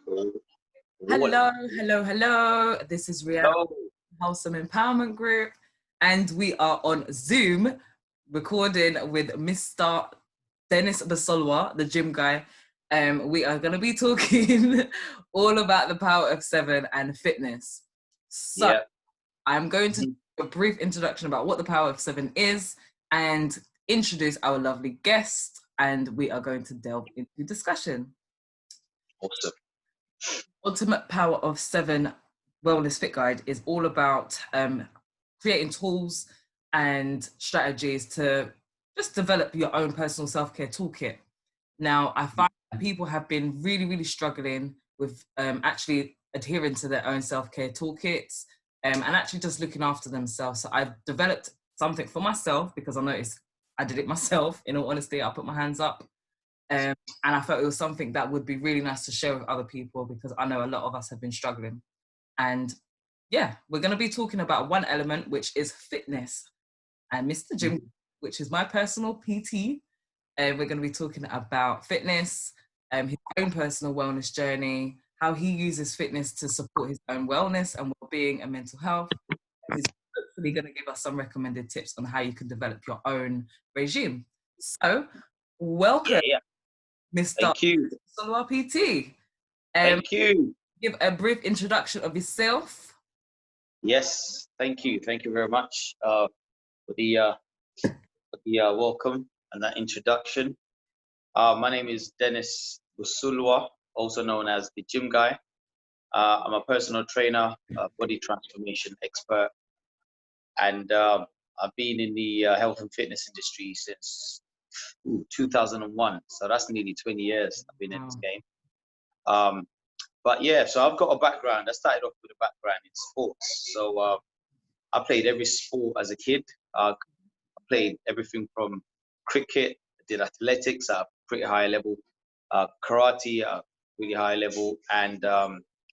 Hello, hello, hello. This is Rhyana Hello. Wholesome Empowerment Group, and we are on Zoom recording with Mr. Dennis Busulwa, the gym guy. We are going to be talking all about the power of 7 and fitness. So Yeah. I'm going to do a brief introduction about what the power of 7 is and introduce our lovely guest, and we are going to delve into discussion. Awesome. Ultimate Power of 7 Wellness Fit Guide is all about creating tools and strategies to just develop your own personal self-care toolkit. Now, I find that people have been really, really struggling with actually adhering to their own self-care toolkits and actually just looking after themselves. So I've developed something for myself because I noticed I did it myself. In all honesty, I put my hands up. And I felt it was something that would be really nice to share with other people because I know a lot of us have been struggling. And yeah, we're going to be talking about one element, which is fitness. And Mr. Jim, which is my personal PT, and we're going to be talking about fitness, his own personal wellness journey, how he uses fitness to support his own wellness and well-being and mental health. He's hopefully going to give us some recommended tips on how you can develop your own regime. So, welcome. Yeah. Mr. Thank you. Busulwa PT. Thank you. Give a brief introduction of yourself. Yes. Thank you. Thank you very much for the welcome and that introduction. My name is Dennis Busulwa, also known as the gym guy. I'm a personal trainer, body transformation expert, and I've been in the health and fitness industry since 2001. So that's nearly 20 years I've been in this game. But yeah, so I've got a background. I started off with a background in sports. So I played every sport as a kid. I played everything from cricket, I did athletics at a pretty high level, karate at a really high level, and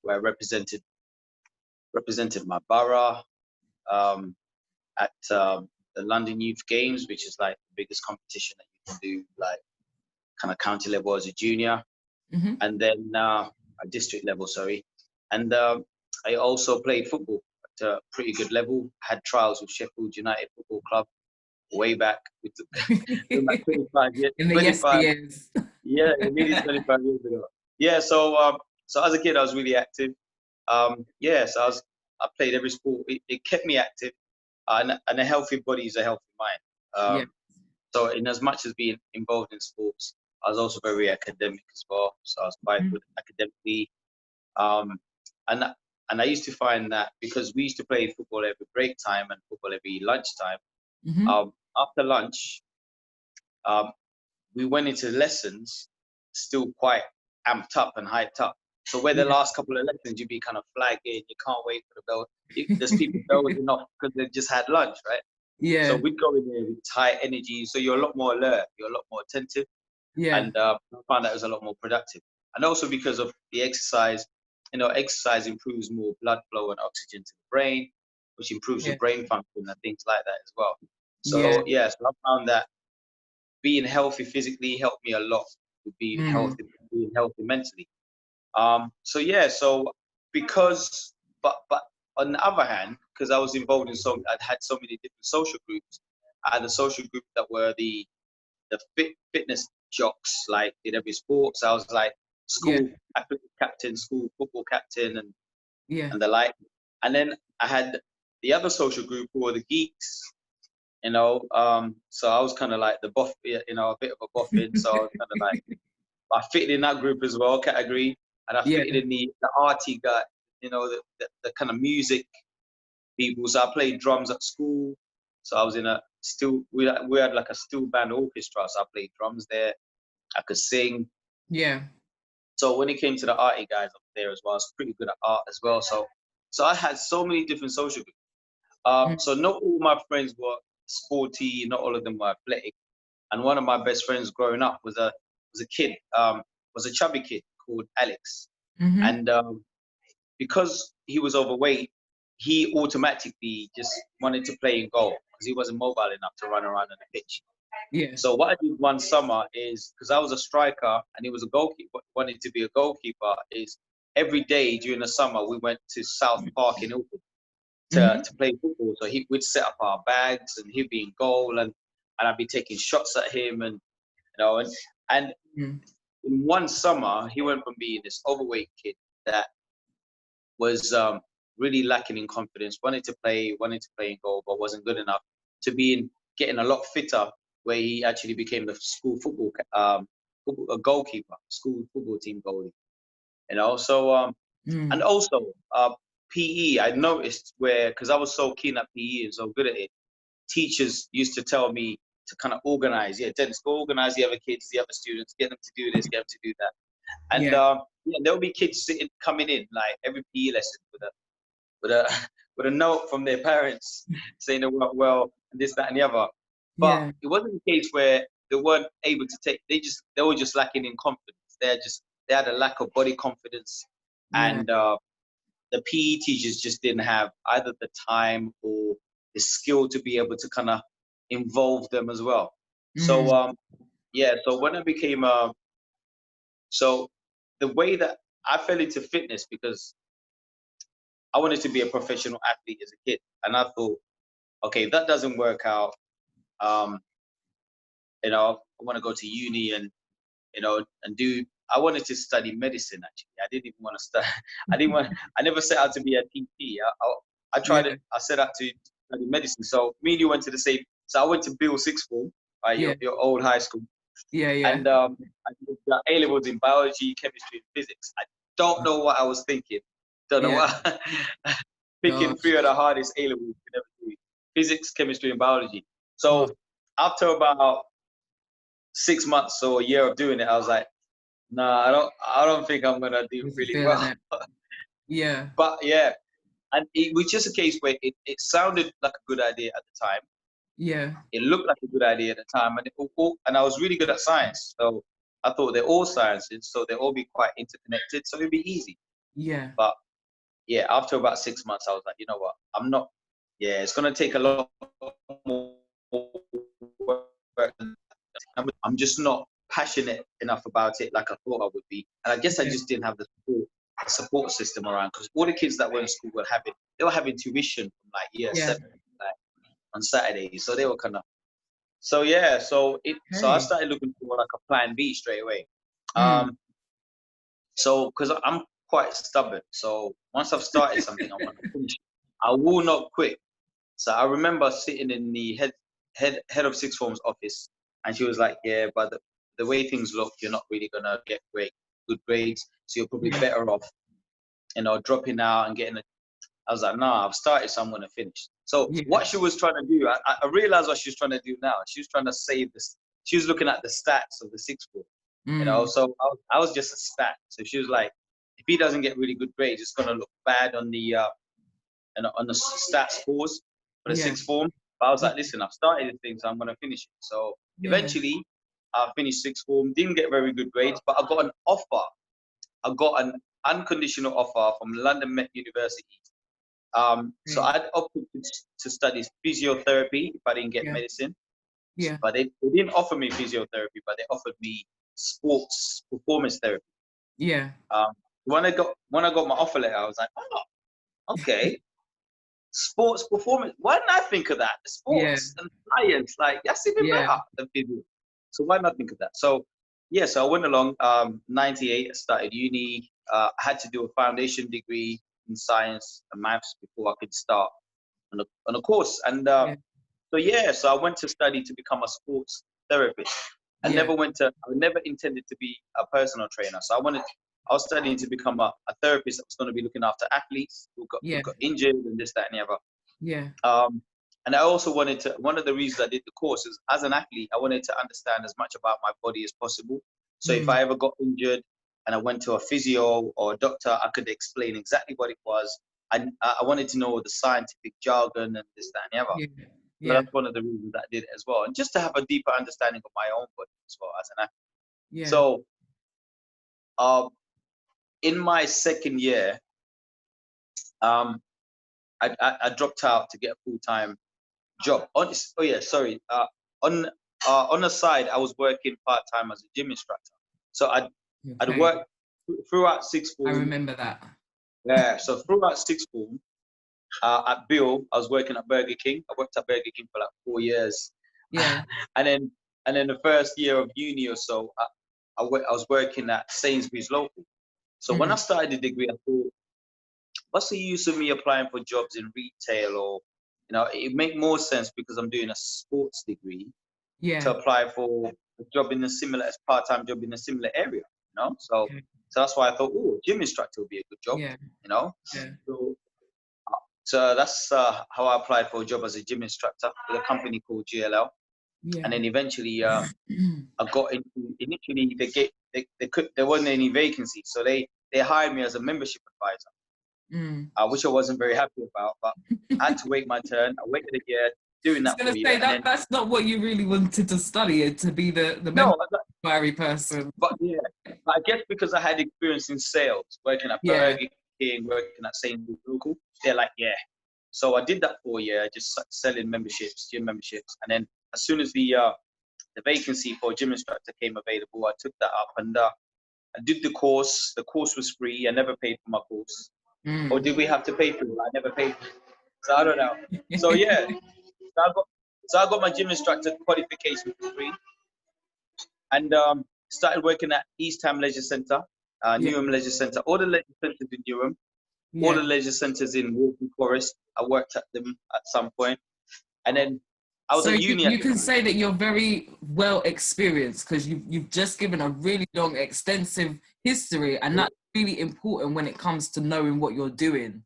where I represented my borough at the London Youth Games, which is like the biggest competition that you can do, like kind of county level as a junior, and then at district level, sorry. And I also played football at a pretty good level. Had trials with Sheffield United Football Club way back, with like 25 years. In the 25, years. yeah, nearly 25 years ago. Yeah, so as a kid, I was really active. Yeah, so I played every sport. It kept me active, and a healthy body is a healthy mind. So in as much as being involved in sports, I was also very academic as well. So I was quite good academically. And I used to find that because we used to play football every break time and football every lunchtime, after lunch, we went into lessons still quite amped up and hyped up. So where the last couple of lessons you'd be kind of flagging, you can't wait for the bell. There's people dozing off because they just had lunch, right? Yeah. So we'd go in there with high energy. So you're a lot more alert, you're a lot more attentive. Yeah. And I found that it was a lot more productive. And also because of the exercise, exercise improves more blood flow and oxygen to the brain, which improves your brain function and things like that as well. So so I found that being healthy physically helped me a lot with being healthy mentally. So because, but on the other hand, because I was involved in I'd had so many different social groups. I had a social group that were the fitness jocks, like in every sport. So I was like school athletic captain, school football captain, and the like. And then I had the other social group who were the geeks. So I was kind of like the buff, a bit of a boffin. So I was kind of like, I fitted in that group as well, category, and I fitted in the arty guy, the kind of music people. So I played drums at school. So I was in we had like a steel band orchestra. So I played drums there. I could sing. Yeah. So when it came to the arty guys up there as well, I was pretty good at art as well. So I had so many different social groups. So not all my friends were sporty, not all of them were athletic. And one of my best friends growing up was a kid, was a chubby kid called Alex. And because he was overweight, he automatically just wanted to play in goal because he wasn't mobile enough to run around on the pitch. Yeah. So what I did one summer is, because I was a striker and he was a goalkeeper, wanted to be a goalkeeper, is every day during the summer we went to South Park in Ilford Mm-hmm. to play football. So we'd set up our bags and he'd be in goal, and I'd be taking shots at him, and and Mm. in one summer he went from being this overweight kid that was really lacking in confidence, wanted to play in goal but wasn't good enough, to getting a lot fitter, where he actually became the school football a goalkeeper, school football team goalie. So and also PE, I noticed, where, because I was so keen at PE and so good at it, teachers used to tell me to kind of organize. Yeah, Dennis, go organize the other kids, the other students, get them to do this, get them to do that. And Yeah. yeah, there'll be kids coming in like every PE lesson with a with a note from their parents saying they work well and this, that, and the other. But Yeah. it wasn't a case where they weren't able to take. They were just lacking in confidence. They had a lack of body confidence, Yeah. and the PE teachers just didn't have either the time or the skill to be able to kind of involve them as well. Mm. So yeah, so when I became so the way that I fell into fitness, because I wanted to be a professional athlete as a kid, and I thought, okay, if that doesn't work out, um, I want to go to uni and and do. I wanted to study medicine. Actually, I didn't even want to study. I didn't want. I never set out to be a TP. I tried Yeah. it. I set out to study medicine. So me and you went to the same. So I went to Bill Sixth Form, Yeah. your old high school, Yeah. Yeah. and I did the A levels in biology, chemistry, and physics. I don't know what I was thinking. Don't know Yeah. what. Picking Gosh. three of the hardest A levels you could ever do: physics, chemistry, and biology. Gosh. So after about 6 months or a year of doing it, I was like, nah, I don't think I'm gonna do Wasn't really feeling well. it. Yeah. But yeah, and it was just a case where it sounded like a good idea at the time. Yeah. It looked like a good idea at the time, and I was really good at science. So I thought they're all sciences, so they'll all be quite interconnected, so it'd be easy. Yeah. But yeah, after about 6 months, I was like, you know what? I'm not. Yeah, it's gonna take a lot more work. I'm just not passionate enough about it like I thought I would be, and I guess I Yeah. just didn't have the support system around, because all the kids that were in school they were having tuition from like year Yeah. 7, like on Saturdays, so they were kind of. So yeah, so I Hey. started looking for like a plan B straight away. Mm. So because I'm quite stubborn, so once I've started something, I want to finish it. I will not quit. So I remember sitting in the head of sixth form's office, and she was like, "Yeah, but the way things look, you're not really gonna get good grades. So you're probably Yeah. better off, dropping out and getting a." I was like, "Nah, I've started, so I'm gonna finish." So Yeah. what she was trying to do, I realized what she was trying to do now. She was trying to save this. She was looking at the stats of the sixth form, Mm. So I was just a stat. So she was like, if he doesn't get really good grades, it's gonna look bad on the on the stat scores for the Yeah. sixth form. But I was Yeah. like, listen, I've started this thing, so I'm gonna finish it. So Yeah. eventually, I finished sixth form. Didn't get very good grades, but I got an offer. I got an unconditional offer from London Met University. So Hey. I'd opted to study physiotherapy if I didn't get Yeah. medicine. Yeah. But they didn't offer me physiotherapy, but they offered me sports performance therapy. Yeah. Um, when I got my offer letter, I was like, oh, okay, sports performance. Why didn't I think of that? Yeah. Sports and science, like that's even Yeah. better than physio. So why not think of that? So yeah, so I went along. 98, I started uni. I had to do a foundation degree in science and maths before I could start on a course. And Yeah. so yeah, so I went to study to become a sports therapist. Yeah. I never intended to be a personal trainer. So I was studying to become a therapist that was going to be looking after athletes who Yeah. got injured and this, that, and the other. Yeah. And I also wanted to, one of the reasons I did the course is, as an athlete, I wanted to understand as much about my body as possible. So if Mm. I ever got injured and I went to a physio or a doctor, I could explain exactly what it was. I wanted to know the scientific jargon and this, that, and the other. Yeah. So Yeah. that's one of the reasons that I did it as well. And just to have a deeper understanding of my own body as well as an athlete. Yeah. So um, in my second year, um, I dropped out to get a full-time job. Oh yeah, sorry. On on the side, I was working part-time as a gym instructor. So I'd Okay. work throughout sixth I form, remember that. yeah. So throughout sixth form, at Bill, I was working at Burger King. I worked at Burger King for like 4 years, Yeah. and then the first year of uni or so, I was working at Sainsbury's local. So when I Mm. started the degree, I thought, what's the use of me applying for jobs in retail, or it make more sense because I'm doing a sports degree to Yeah. apply for a job in a similar, as part-time job in a similar area. So that's why I thought, oh, gym instructor would be a good job. Yeah. You know, Yeah. so that's how I applied for a job as a gym instructor with a company called GLL, Yeah. and then eventually I got into. Initially, there wasn't any vacancies, so they hired me as a membership advisor, Mm. which I wasn't very happy about. But I had to wait my turn. I waited a year doing I was that gonna for a year, say and that then that's not what you really wanted to study, to be the member no, inquiry person. but yeah, I guess because I had experience in sales, working at Yeah. Burger King, working at Sainsbury's local, they're like, yeah. So I did that for a year, just selling memberships, gym memberships, and then as soon as the vacancy for gym instructor came available, I took that up, and I did the course. The course was free. I never paid for my course. Or Mm. did we have to pay for it? I never paid for it. So I don't know. So yeah, so I got my gym instructor qualification for free, and started working at East Ham Leisure Centre, Yeah. Newham Leisure Centre, all the leisure centres in Newham, all the Yeah. leisure centres in Waltham Forest. I worked at them at some point, and then I was So at you, uni at you the can time. say that you're very well experienced because you've just given a really long, extensive history, and that's really important when it comes to knowing what you're doing.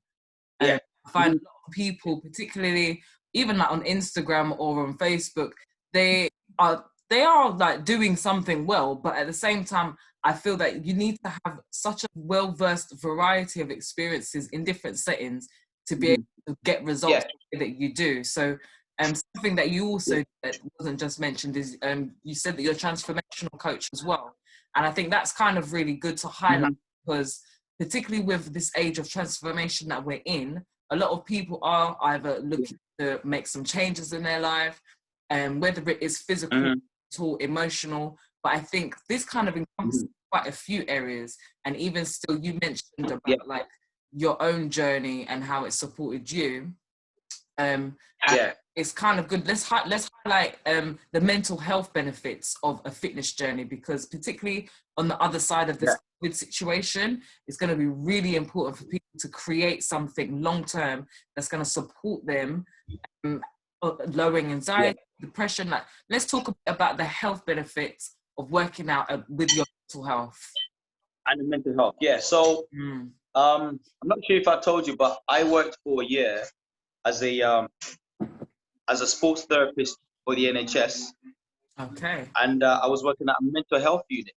Yeah. I find a lot of people, particularly even like on Instagram or on Facebook, they are like doing something well, but at the same time, I feel that you need to have such a well-versed variety of experiences in different settings to be able Mhm. to get Yeah. results the way that you do. So something that you also that wasn't just mentioned is you said that you're a transformational coach as well. And I think that's kind of really good to highlight Mhm. because particularly with this age of transformation that we're in, a lot of people are either looking to make some changes in their life, and whether it is physical, Mhm. mental, emotional. But I think this kind of encompasses Mhm. quite a few areas. And even still, you mentioned Yeah. about like your own journey and how it supported you. And Yeah. it's kind of good. Let's highlight the mental health benefits of a fitness journey, because particularly on the other side of Yeah. this COVID situation, it's going to be really important for people to create something long term that's going to support them, um, lowering Yeah. anxiety, depression. Like, let's talk about the health benefits of working out with your mental health. And the mental health. Yeah. So Mm. I'm not sure if I told you, but I worked for a year as a sports therapist for the NHS, Okay. and I was working at a mental health unit.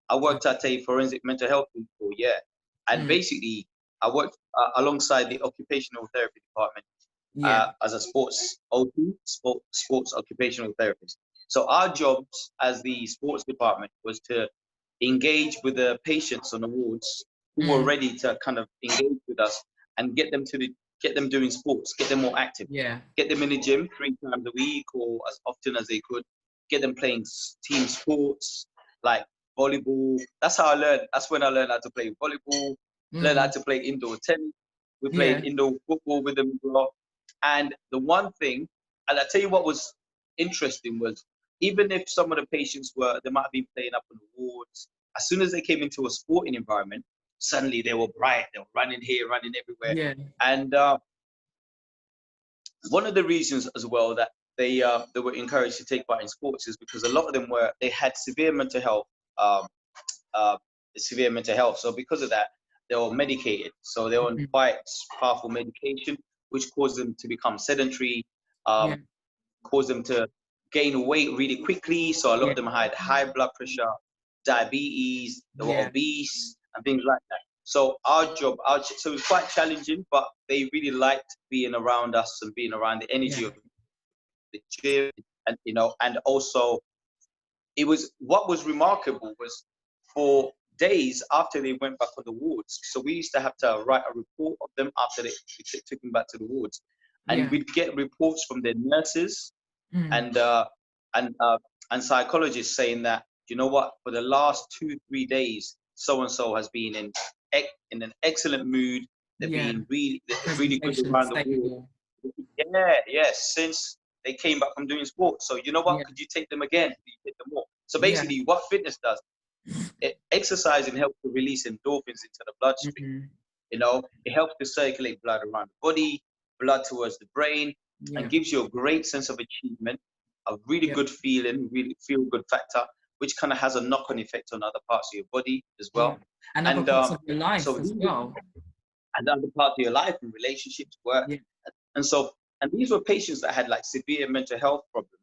I worked at a forensic mental health unit for a year, and Mm. basically I worked alongside the occupational therapy department Yeah. as a sports OT, sports occupational therapist. So our jobs as the sports department was to engage with the patients on the wards who were Mm. ready to kind of engage with us and get them doing sports, get them more active, Yeah. get them in the gym 3 times a week or as often as they could, get them playing team sports like volleyball. That's how I learned. That's when I learned how to play volleyball, learned how Mm. to play indoor tennis. We Yeah. played indoor football with them as well. And the one thing, and I tell you what was interesting was, even if some of the patients they might have been playing up on the wards, as soon as they came into a sporting environment, suddenly they were bright, they were running here, running everywhere. Yeah. And one of the reasons as well that they were encouraged to take part in sports is because a lot of them they had um, uh, severe mental health. So because of that, they were medicated. So they were on Mm. quite powerful medication, which caused them to become sedentary, Yeah. caused them to gain weight really quickly. So a lot Yeah. of them had high blood pressure, diabetes, they were Yeah. obese, and things like that. So so it was quite challenging, but they really liked being around us and being around the energy Yeah. of the gym, and and also what was remarkable was for days after they went back on the wards. So we used to have to write a report of them after we took them back to the wards, and Yeah. we'd get reports from their nurses Mm. and uh, and uh, and psychologists saying that, you know what, for the last 2-3 days, so and so has been in an excellent mood. They've been really good around the world. Yes, since they came back from doing sports. So you know what? Could you take them again? Could you take them more? So basically, what fitness does, exercising helps to release endorphins into the bloodstream. You know, it helps to circulate blood around the body, blood towards the brain, and gives you a great sense of achievement, a really good feeling, really feel good factor, which kind of has a knock-on effect on other parts of your body as well. And other parts of your life as well. And other parts of your life and relationships, work. And these were patients that had like severe mental health problems.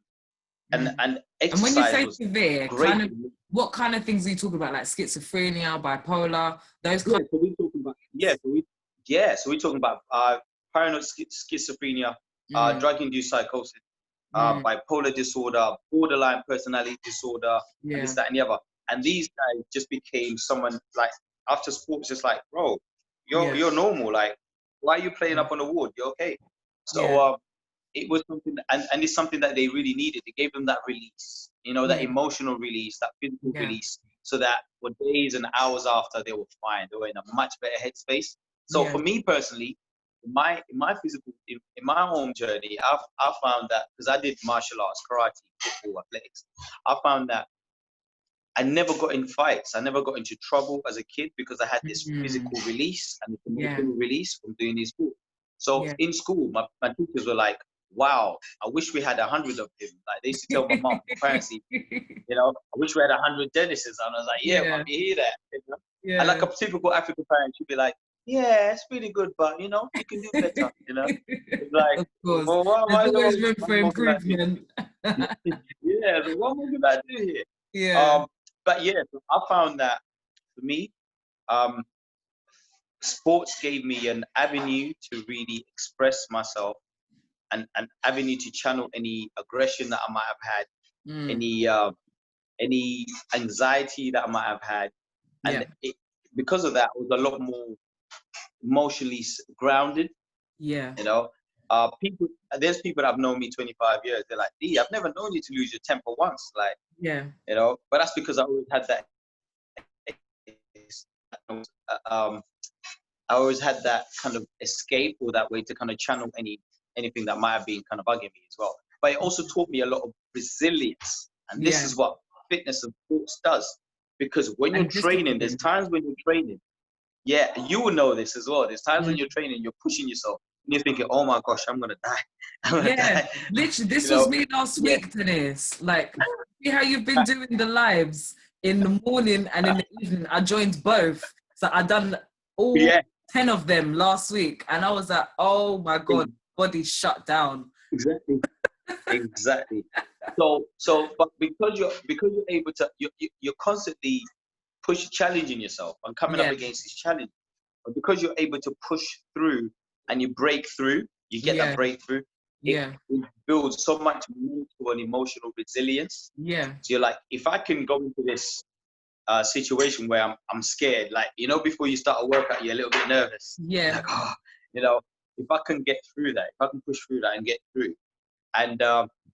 And exercise. And when you say was severe, great. what kind of things are you talking about? Like schizophrenia, bipolar, those kind so we're talking about so we're talking about paranoid schizophrenia, drug-induced psychosis, bipolar disorder, borderline personality disorder, and this, that, and the other. And these guys just became someone like after sports, just like, bro, you're normal. Like, why are you playing up on the ward? You're okay. So it was something, and it's something that they really needed. It gave them that release, you know, that emotional release, that physical release, so that for days and hours after, they were fine. They were in a much better headspace. So for me personally, in my physical, in my own journey, I found that, because I did martial arts, karate, football, athletics, I found that I never got in fights. I never got into trouble as a kid because I had this physical release and this emotional release from doing these sports. So in school, my teachers were like, wow, I wish we had 100 of him. Like, they used to tell my mom, apparently, you know, I wish we had 100 Dennises. And I was like, mommy, hear that? You know? And like a typical African parent, she'd be like, yeah, it's really good, but, you know, you can do better, you know? It's like, of course. Well, there's always room for improvement. So what more can I do here? But so I found that for me, sports gave me an avenue to really express myself, and an avenue to channel any aggression that I might have had, any anxiety that I might have had, and because of that, I was a lot more emotionally grounded. You know, there's people that have known me 25 years. They're like, D, I've never known you to lose your temper once. Like, you know, but that's because I always had that. I always had that kind of escape, or that way to kind of channel anything that might have been kind of bugging me as well. But it also taught me a lot of resilience, and this is what fitness and sports does. Because when you're training, there's times when you're training. Yeah, you will know this as well. There's times when you're training, you're pushing yourself, and you're thinking, "Oh my gosh, I'm gonna die." Die. Literally, this was me last week, Dennis. Like, see how you've been doing the lives in the morning and in the evening. I joined both, so I done all 10 of them last week, and I was like, "Oh my god, body shut down." Exactly. So, but because you're able to, you're constantly challenging yourself and coming up against this challenge. But because you're able to push through and you break through, you get that breakthrough. It builds so much mental and emotional resilience. So you're like, if I can go into this situation where I'm scared, like, you know, before you start a workout, you're a little bit nervous. Like, oh, you know, if I can get through that, if I can push through that and get through, and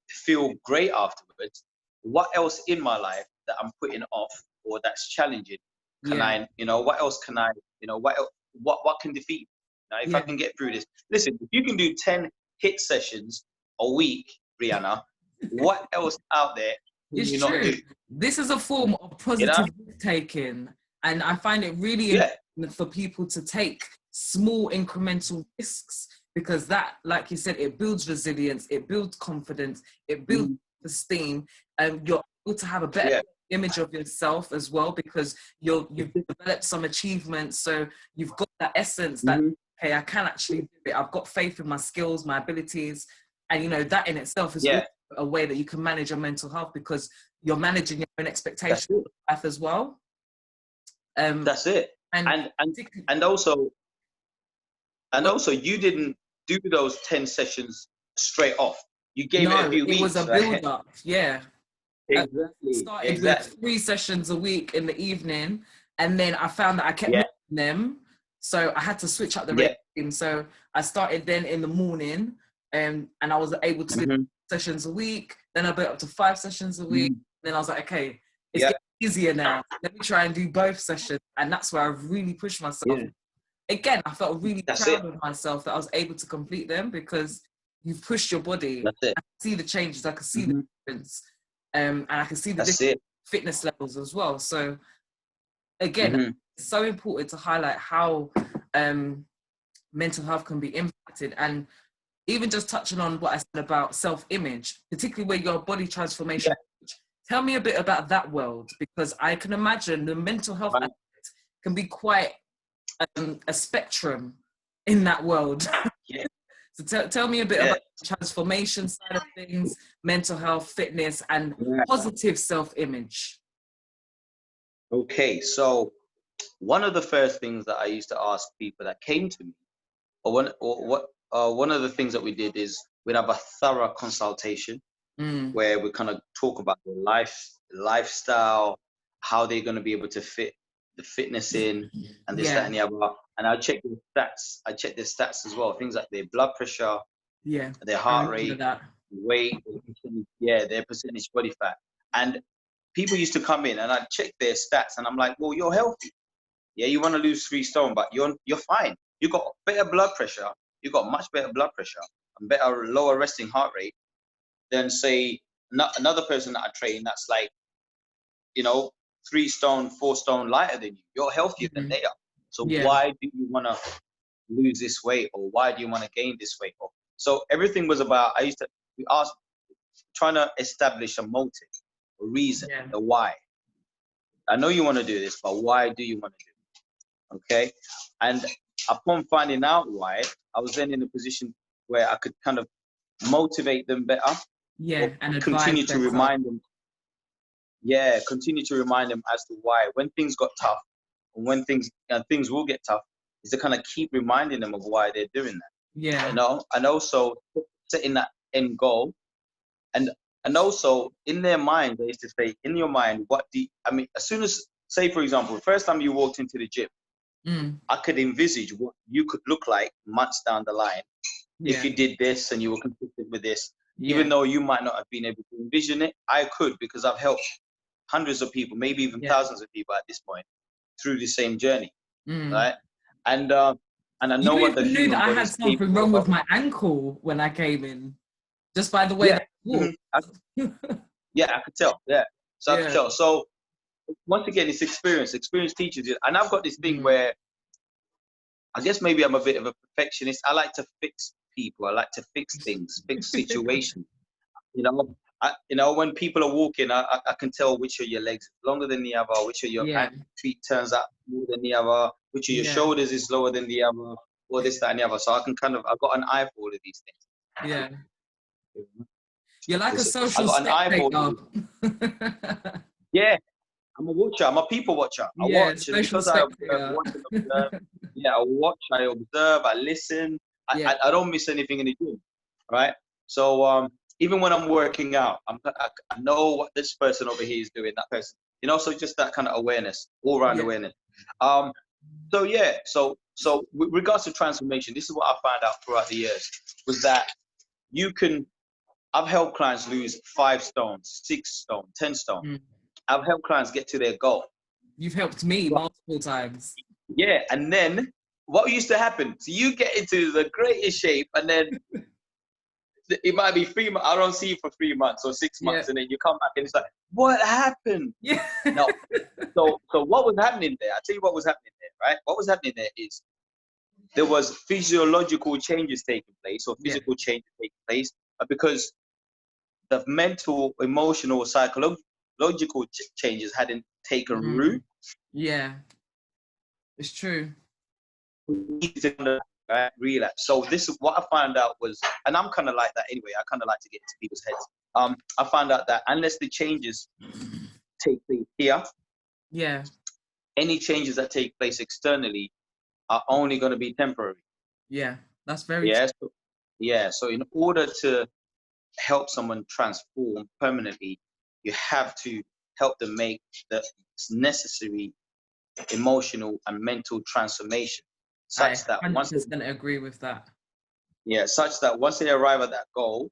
feel great afterwards, what else in my life that I'm putting off or that's challenging can I, you know, what else can I, you know, what can defeat? Now, if I can get through this, listen, if you can do 10 hit sessions a week, Rhyana, what else out there can you not do? This is a form of positive risk-taking, and I find it really important for people to take small incremental risks, because that, like you said, it builds resilience, it builds confidence, it builds esteem, and you're able to have a better image of yourself as well, because you've developed some achievements, so you've got that essence that, okay, I can actually do it, I've got faith in my skills, my abilities, and you know, that in itself is a way that you can manage your mental health, because you're managing your own expectations of life as well. That's it. And also you didn't do those 10 sessions straight off. You gave it a few weeks. It was a build up. Exactly. Started with 3 sessions a week in the evening, and then I found that I kept missing them, so I had to switch up the regime. So I started then in the morning, and I was able to do sessions a week. Then I built up to 5 sessions a week. Then I was like, okay, it's getting easier now. Let me try and do both sessions. And that's where I really pushed myself. Yeah, Again, I felt really that's it. proud of myself that I was able to complete them because you've pushed your body. That's it. I can see the changes, I can see the Hmm. difference, and I can see the That's different it. fitness levels as well. So again, Hmm. it's so important to highlight how mental health can be impacted. And even just touching on what I said about self-image, particularly where your body transformation, Yeah. tell me a bit about that world, because I can imagine the mental health Right. aspect can be quite a spectrum in that world. Yeah. So tell me a bit Yeah. about the transformation side of things, mental health, fitness, and Yeah. positive self-image. Okay. So one of the first things that I used to ask people that came to me, one of the things that we did is we'd have a thorough consultation Mm, where we kind of talk about their lifestyle, how they're going to be able to fit the fitness in, and this, that, yeah, and the other. And I check their stats. I check their stats as well. Things like their blood pressure, yeah, their I heart remember rate, that. weight, yeah, their percentage body fat. And people used to come in and I'd check their stats and I'm like, well, you're healthy. Yeah, you want to lose 3 stone, but you're fine. You got better blood pressure. You got much better blood pressure and better lower resting heart rate than say another person that I train that's like, you know, 3 stone, 4 stone lighter than you. You're healthier than Mm, they are. So yeah, why do you want to lose this weight or why do you want to gain this weight? So everything was about, we asked, trying to establish a motive, a reason, yeah, the why. I know you want to do this, but why do you want to do it? Okay. And upon finding out why, I was then in a position where I could kind of motivate them better yeah, or and advise continue to better. remind them. Yeah, continue to remind them as to why. When things got tough, and when things will get tough, is to kind of keep reminding them of why they're doing that. Yeah, And also setting that end goal. And also in their mind, they used to say, in your mind, I mean, as soon as, say for example, the first time you walked into the gym, mm, I could envisage what you could look like months down the line if yeah, you did this and you were consistent with this. Even yeah, though you might not have been able to envision it, I could, because I've helped hundreds of people, maybe even yeah. thousands of people at this point through the same journey, Mm. right? And I know You what the even knew that human I body had is something capable wrong of. with my ankle when I came in, just by the way Yeah, that I walked. yeah, I could tell. Yeah, so I could Yeah. tell. So once again, it's experience. Experience teaches you. And I've got this thing Mm. where I guess maybe I'm a bit of a perfectionist. I like to fix people. I like to fix things, fix situations. When people are walking, I can tell which of your legs is longer than the other, which of your Yeah. feet turns up more than the other, which of your Yeah. shoulders is lower than the other, or this, that, and the other. So I can I've got an eye for all of these Yeah. things. You're like a I social got an eye for all of spectator. these. Yeah, I'm a watcher. I'm a people watcher. I Yeah, watch, and social because I observe, spectator. watch and observe, yeah, I watch, I observe, I listen. Yeah. I don't miss anything in the gym, right? So even when I'm working out, I know what this person over here is doing. That person, so just that kind of awareness, all round Yeah. awareness. Um, so yeah, so with regards to transformation, this is what I found out throughout the years was that you can. I've helped clients lose 5 stone, 6 stone, 10 stone. Mm. I've helped clients get to their goal. You've helped me But multiple times. yeah, and then what used to happen? So you get into the greatest shape, and then it might be 3 months. I don't see you for 3 months or six Yeah. months, and then you come back and it's like, what happened? Yeah. No. So what was happening there? I'll tell you what was happening there, right? What was happening there is there was physiological changes taking place, or Yeah. physical changes taking place, because the mental, emotional, psychological changes hadn't taken root. Mm. Yeah. It's true. Right, relapse. So this is what I found out was, and I'm kind of like that anyway. I kind of like to get into people's heads. I found out that unless the changes take place here, Yeah. any changes that take place externally are only going to be temporary. Yeah. That's very true. Yeah. So in order to help someone transform permanently, you have to help them make the necessary emotional and mental transformation, I such that once 100% agree with that. they arrive at that goal,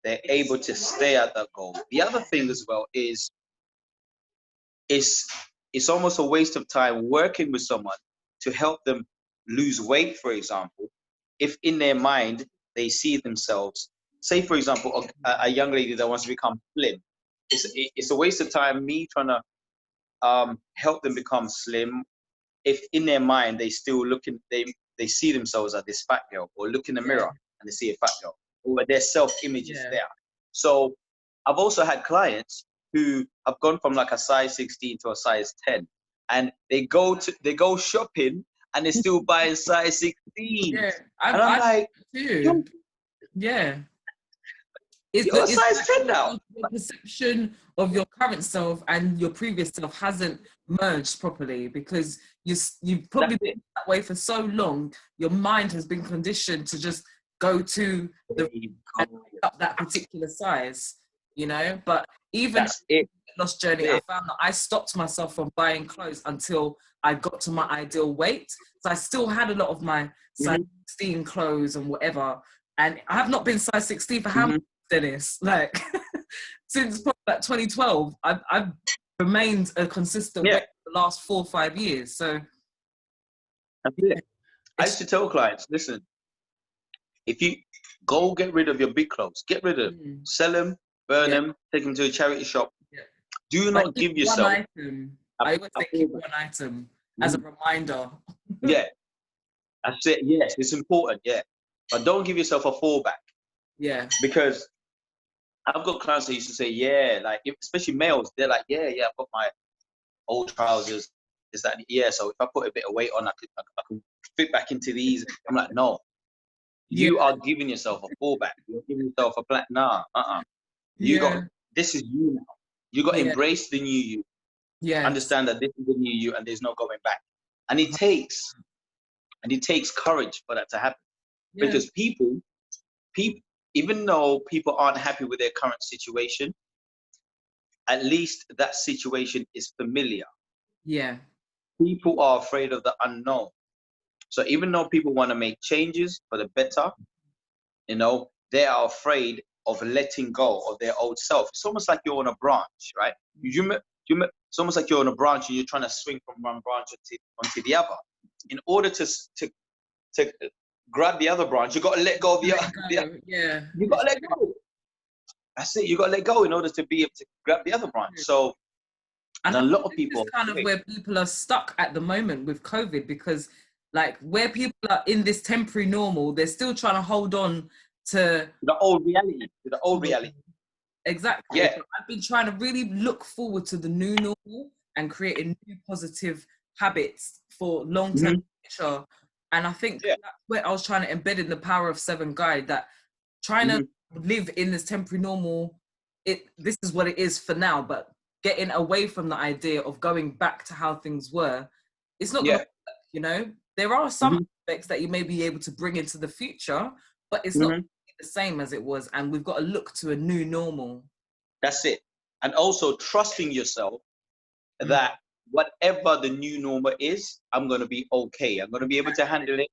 they're able to stay at that goal. The other thing as well is it's almost a waste of time working with someone to help them lose weight, for example, if in their mind they see themselves, say for example, a young lady that wants to become slim. It's a waste of time me trying to help them become slim if in their mind they still looking, they see themselves as this fat girl, or look in the mirror and they see a fat girl, or their self-image is there. So I've also had clients who have gone from like a size 16 to a size 10, and they go shopping and they're still buying size 16. Yeah, And I'm like, too. Yeah. You're a size 10 now. The perception of your current self and your previous self hasn't merged properly, because you've probably been that way for so long. Your mind has been conditioned to just go to up that particular size, you know. But even in the lost journey, I found that I stopped myself from buying clothes until I got to my ideal weight. So I still had a lot of my size 16 clothes and whatever, and I have not been size 16 for how many, Dennis? Like since probably like 2012, I've remained a consistent weight for the last 4 or 5 years. So that's it. I used to tell clients, listen, if you go get rid of your big clothes, get rid of them, sell them, burn them, take them to a charity shop. Do not give yourself one item. I always say keep one item as a reminder. Yeah, that's it. Yes, it's important. Yeah, but don't give yourself a fallback. Yeah, because I've got clients that used to say, yeah, like especially males, they're like, yeah, I've got my old trousers. Is that so if I put a bit of weight on, I could fit back into these. I'm like, no, you are giving yourself a fallback. You're giving yourself a plan. Nah, You got, this is you now. You got to embrace the new you. Yeah. Understand that this is the new you and there's no going back. And it takes courage for that to happen. Because people, even though people aren't happy with their current situation, at least that situation is familiar. Yeah. People are afraid of the unknown. So even though people want to make changes for the better, you know, they are afraid of letting go of their old self. It's almost like you're on a branch, right? It's almost like you're on a branch and you're trying to swing from one branch onto the other. In order to grab the other branch, you got to let go of the other. Yeah. You got to let go. That's it. You got to let go in order to be able to grab the other branch. So, and a lot of people. It's kind of where people are stuck at the moment with COVID, because like where people are in this temporary normal, they're still trying to hold on to the old reality. Exactly. Yeah. So I've been trying to really look forward to the new normal and creating new positive habits for long-term future. And I think that's where I was trying to embed in the Power of 7 guide, that trying to live in this temporary normal, this is what it is for now, but getting away from the idea of going back to how things were, it's not going to work, you know? There are some aspects that you may be able to bring into the future, but it's not the same as it was, and we've got to look to a new normal. That's it. And also trusting yourself that whatever the new normal is, I'm going to be okay. I'm going to be able to handle it.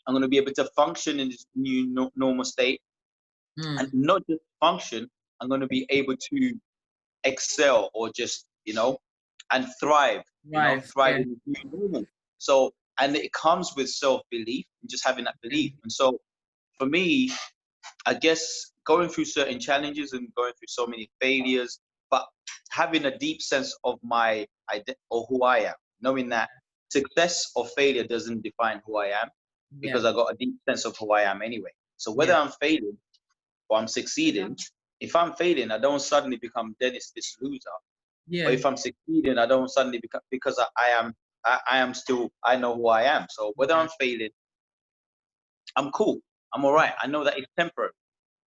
I'm going to be able to function in this new normal state. And not just function, I'm going to be able to excel, or just, you know, and thrive, thrive in the new normal. So, and it comes with self-belief and just having that belief. And so for me, I guess going through certain challenges and going through so many failures, but having a deep sense of my identity or who I am, knowing that success or failure doesn't define who I am, because I got a deep sense of who I am anyway. So whether I'm failing or I'm succeeding, if I'm failing, I don't suddenly become Dennis this loser. Or if I'm succeeding, I don't suddenly become, because I am still, I know who I am. So whether I'm failing, I'm cool. I'm all right. I know that it's temporary.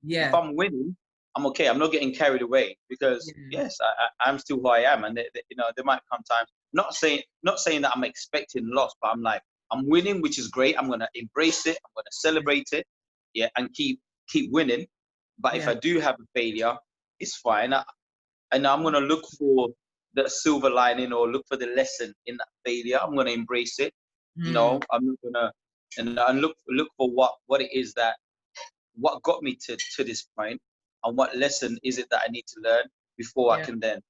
If I'm winning, I'm okay. I'm not getting carried away, because yes, I'm still who I am. And you know, there might come times, not saying that I'm expecting loss, but I'm like, I'm winning, which is great. I'm gonna embrace it. I'm gonna celebrate it, and keep winning. But if I do have a failure, it's fine. And I'm gonna look for the silver lining, or look for the lesson in that failure. I'm gonna embrace it. You know, I'm not gonna and look for what it is that what got me to this point, and what lesson is it that I need to learn before I can then,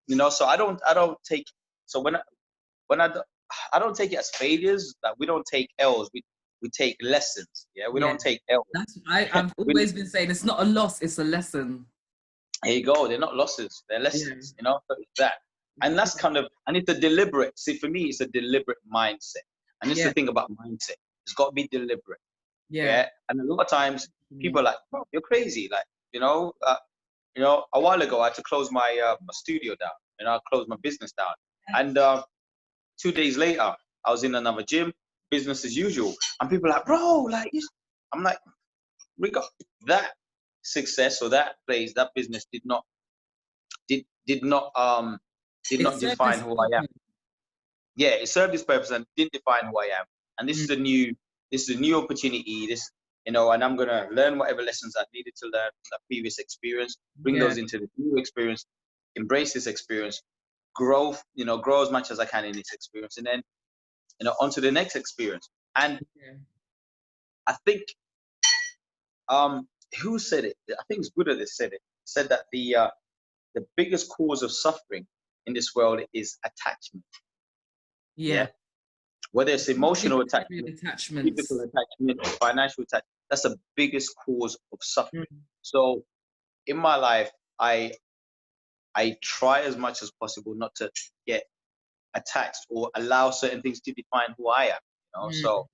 you know. So I don't take So when I don't take it as failures. Like we don't take L's. We take lessons. Yeah, we Yeah. don't take L's. I've always been saying it's not a loss, it's a lesson. Here you go. They're not losses. They're lessons. You know, so it's that. And that's kind of, and it's a deliberate. See, for me, it's a deliberate mindset. And this is the thing about mindset. It's got to be deliberate. Yeah. And a lot of times people are like, "Bro, you're crazy." Like, a while ago I had to close my studio down. I closed my business down. And 2 days later, I was in another gym, business as usual. And people are like, "Bro, like," I'm like, we got that success or that place, that business did not define who I am. Yeah, it served its purpose and didn't define who I am. And this is a new opportunity. And I'm gonna learn whatever lessons I needed to learn from that previous experience, bring those into the new experience, embrace this experience, grow as much as I can in this experience, and then onto the next experience. And I think who said it? I think it's Buddha that said that the biggest cause of suffering in this world is attachment. Yeah. Whether it's emotional attachment, physical attachment, financial attachment, that's the biggest cause of suffering. So in my life, I try as much as possible not to get attached or allow certain things to define who I am. So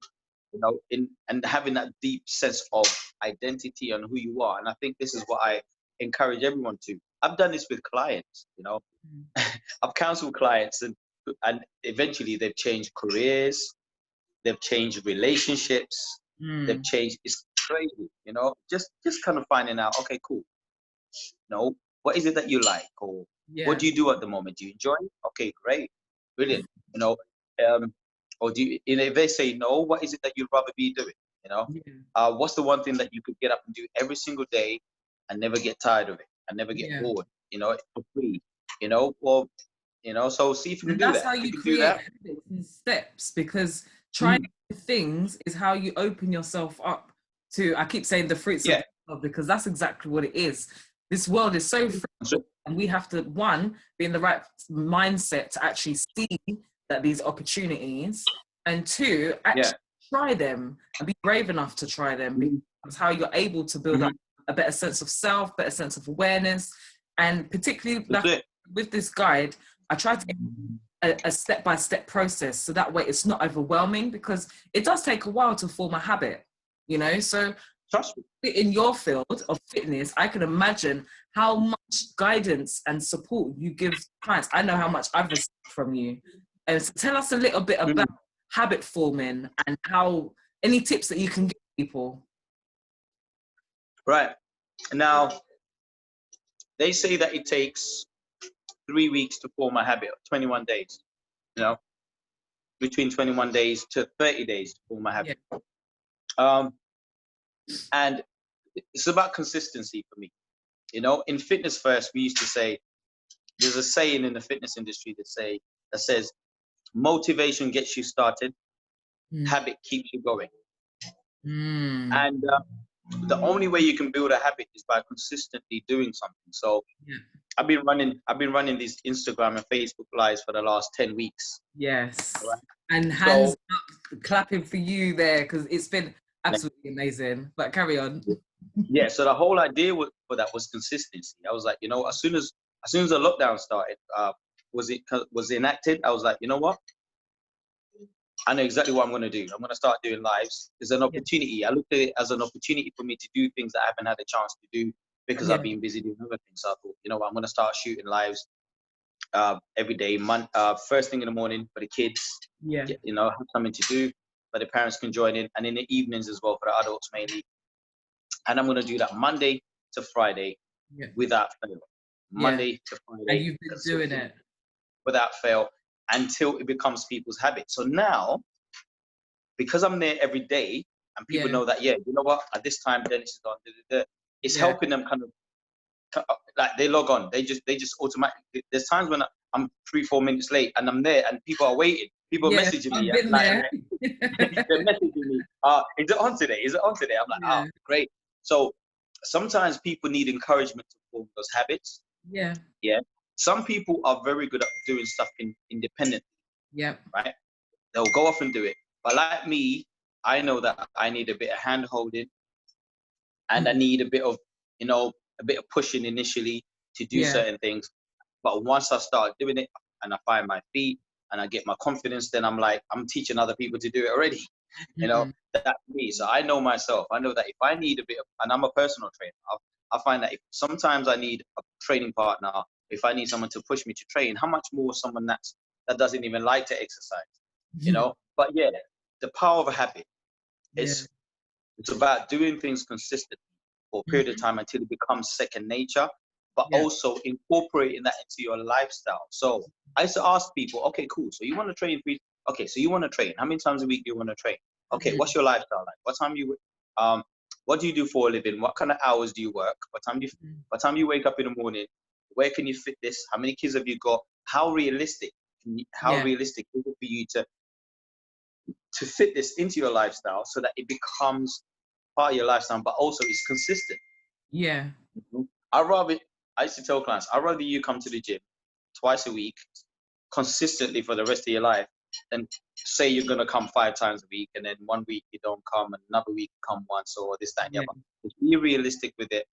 and having that deep sense of identity on who you are. And I think this is what I encourage everyone to. I've done this with clients. I've counseled clients, and eventually they've changed careers, they've changed relationships, they've changed. It's crazy, just kind of finding out. Okay, cool. What is it that you like, or what do you do at the moment? Do you enjoy it? Okay, great, brilliant. Or do you? If they say no, what is it that you'd rather be doing? What's the one thing that you could get up and do every single day and never get tired of it and never get bored? For free. So see if you can do that. That's how you create habits and steps, because trying things is how you open yourself up to, I keep saying, the fruits of love, because that's exactly what it is. This world is so fruitful, and we have to, one, be in the right mindset to actually see that these opportunities, and two, actually try them and be brave enough to try them, because that's how you're able to build up a better sense of self, better sense of awareness. And particularly with this guide, I try to a step-by-step process, so that way it's not overwhelming, because it does take a while to form a habit, so trust me. In your field of fitness, I can imagine how much guidance and support you give clients. I know how much I've received from you. And so tell us a little bit about habit forming and any tips that you can give people. Right. Now, they say that it takes 3 weeks to form a habit, 21 days, between 21 days to 30 days to form a habit. And it's about consistency for me. In Fitness First, we used to say, there's a saying in the fitness industry that says, motivation gets you started, habit keeps you going. And the only way you can build a habit is by consistently doing something. So I've been running these Instagram and Facebook lives for the last 10 weeks. Yes. Right? And hands up, clapping for you there, because it's been absolutely amazing. But carry on. Yeah. So the whole idea for that was consistency. I was like, as soon as the lockdown started, was enacted, I was like, you know what? I know exactly what I'm going to do. I'm going to start doing lives. There's an opportunity. I looked at it as an opportunity for me to do things that I haven't had a chance to do, because I've been busy doing other things. So I thought, I'm going to start shooting lives every day, first thing in the morning for the kids. Have something to do, but the parents can join in, and in the evenings as well for the adults mainly. And I'm going to do that Monday to Friday without fail. Monday to Friday. And you've been doing it without fail until it becomes people's habit. So now, because I'm there every day, and people know that, you know what, at this time Dennis is on. It's helping them kind of like they log on. They just automatically. There's times when I'm 3-4 minutes late and I'm there, and people are waiting. People are messaging me. They're messaging me. Is it on today? Is it on today? I'm like, great. So sometimes people need encouragement to form those habits. Yeah. some people are very good at doing stuff independently, Yeah. right? They'll go off and do it. But like me, I know that I need a bit of hand holding, and I need a bit of, a bit of pushing initially to do certain things. But once I start doing it and I find my feet and I get my confidence, then I'm like, I'm teaching other people to do it already. That's me. So I know myself. I know that if I need a bit of, and I'm a personal trainer, I find that if sometimes I need a training partner, if I need someone to push me to train, how much more someone that doesn't even like to exercise, But yeah, the power of a habit is, it's about doing things consistently for a period of time until it becomes second nature, but also incorporating that into your lifestyle. So I used to ask people, okay, cool. So you want to train? Okay, so you want to train. How many times a week do you want to train? Okay, what's your lifestyle like? What do you do for a living? What kind of hours do you work? What time you wake up in the morning? Where can you fit this? How many kids have you got? How realistic is it for you to fit this into your lifestyle so that it becomes part of your lifestyle, but also it's consistent? Yeah. I used to tell clients, I'd rather you come to the gym twice a week consistently for the rest of your life than say you're going to come 5 times a week and then one week you don't come and another week you come once, or this, that, and the other. Just be realistic with it,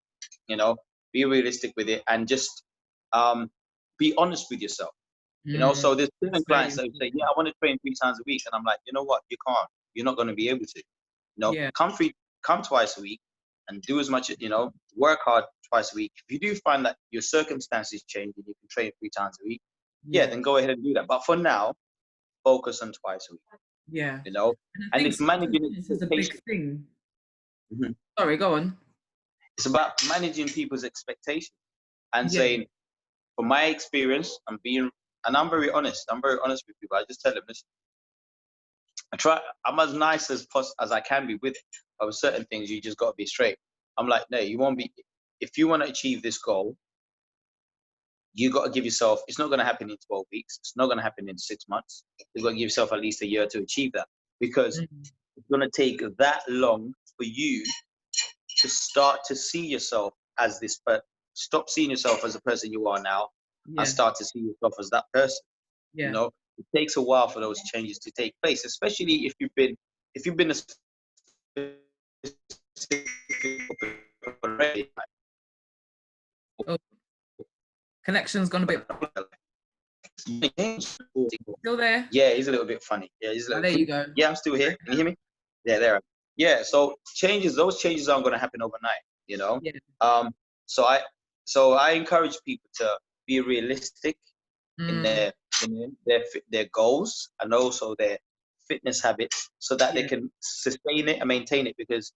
be realistic with it, and just be honest with yourself. So there's certain clients that say, yeah, I want to train 3 times a week. And I'm like, you know what? You can't. You're not going to be able to. Come twice a week and do as much, work hard twice a week. If you do find that your circumstances change and you can train 3 times a week, then go ahead and do that. But for now, focus on twice a week. Yeah. And it's managing it. This is a big thing. Sorry, go on. It's about managing people's expectations and saying, from my experience, I'm very honest. I'm very honest with people. I just tell them, listen, I'm as nice as I can be with it. But with certain things, you just got to be straight. I'm like, no, you won't be. If you want to achieve this goal, you got to give yourself, it's not going to happen in 12 weeks. It's not going to happen in 6 months. You've got to give yourself at least a year to achieve that, because it's going to take that long for you to start to see yourself as this, but stop seeing yourself as the person you are now and start to see yourself as that person. It takes a while for those changes to take place, especially if you've been a Connection's gone a bit. Still there? Yeah, he's a little bit funny. Yeah, he's a little. There you go. Yeah, I'm still here. Can you hear me? Yeah, there. Yeah, so those changes aren't going to happen overnight. So I encourage people to be realistic in their goals and also their fitness habits, so that they can sustain it and maintain it. Because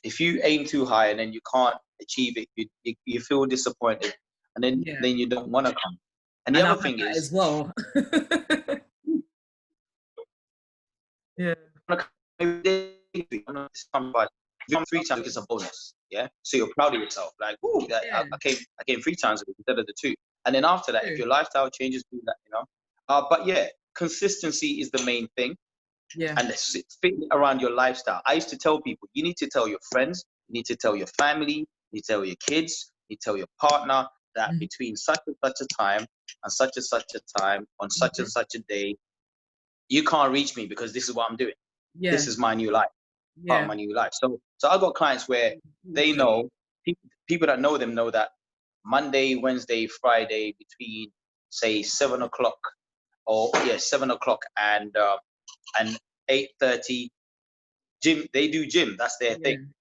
if you aim too high and then you can't achieve it, you feel disappointed, and then you don't want to come. And the other thing is as well. if you come 3 times, it's a bonus. So you're proud of yourself, like, ooh, I came 3 times a week instead of the 2. And then after that, if your lifestyle changes, do that, but consistency is the main thing. And it's fitting around your lifestyle. I used to tell people, you need to tell your friends, you need to tell your family, you need to tell your kids, you need to tell your partner that between such and such a time and such a time on such and such a day, you can't reach me because this is what I'm doing. This is my new life, part of my new life. So I've got clients where they know, people that know them know that Monday, Wednesday, Friday, between say 7 o'clock and 8:30, gym. They do gym. That's their thing.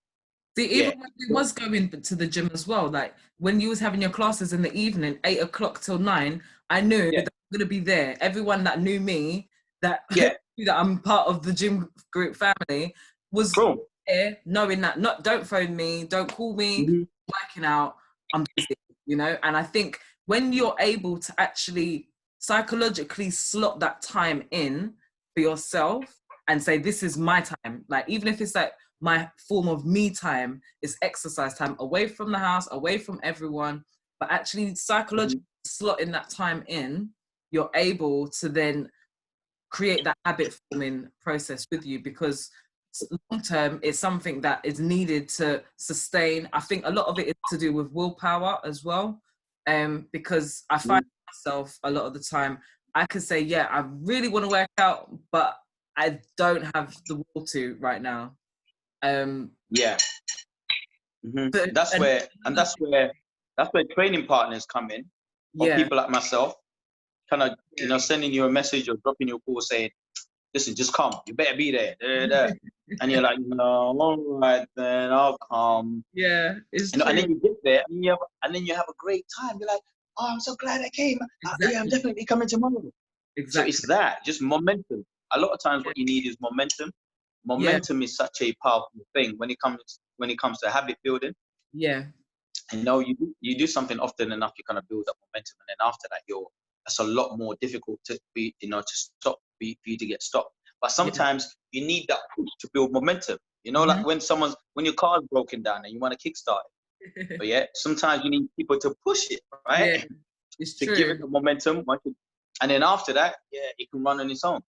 See, even when we was going to the gym as well, like when you was having your classes in the evening, 8 o'clock till 9, I knew that I'm gonna be there. Everyone that knew me, that that I'm part of the gym group family, was there, knowing that don't phone me, don't call me, working out, I'm busy, And I think when you're able to actually psychologically slot that time in for yourself and say, this is my time, like even if it's like my form of me time, is exercise time, away from the house, away from everyone, but actually psychologically slotting that time in, you're able to then create that habit forming process with you, because long term it's something that is needed to sustain. I think a lot of it is to do with willpower as well, because I find myself a lot of the time. I could say, yeah, I really want to work out, but I don't have the will to right now. Yeah. But That's where, and that's where training partners come in, or yeah, people like myself, kind of, you know, sending you a message or dropping you a call saying, listen, just come. You better be there. Da, da, da. And you're like, no, all right, then I'll come. yeah, it's You know, and true. then you get there, and then you have a great time. You're like, oh, I'm so glad I came. Yeah, I'm Exactly, definitely coming tomorrow. So it's exactly. that, just momentum. A lot of times, what you need is momentum. Yeah, Momentum is such a powerful thing when it comes to habit building. yeah, You know, you do something often enough, you kind of build up momentum, and then after that, it's a lot more difficult to be, you know, to stop for you to get stopped. But yeah. sometimes you need that push to build momentum. You know, like Mhm. when your car's broken down and you want to kickstart it. But yeah, sometimes you need people to push it, Yeah, right? it's To give it true. the momentum, and then after that, yeah, it can run on its own.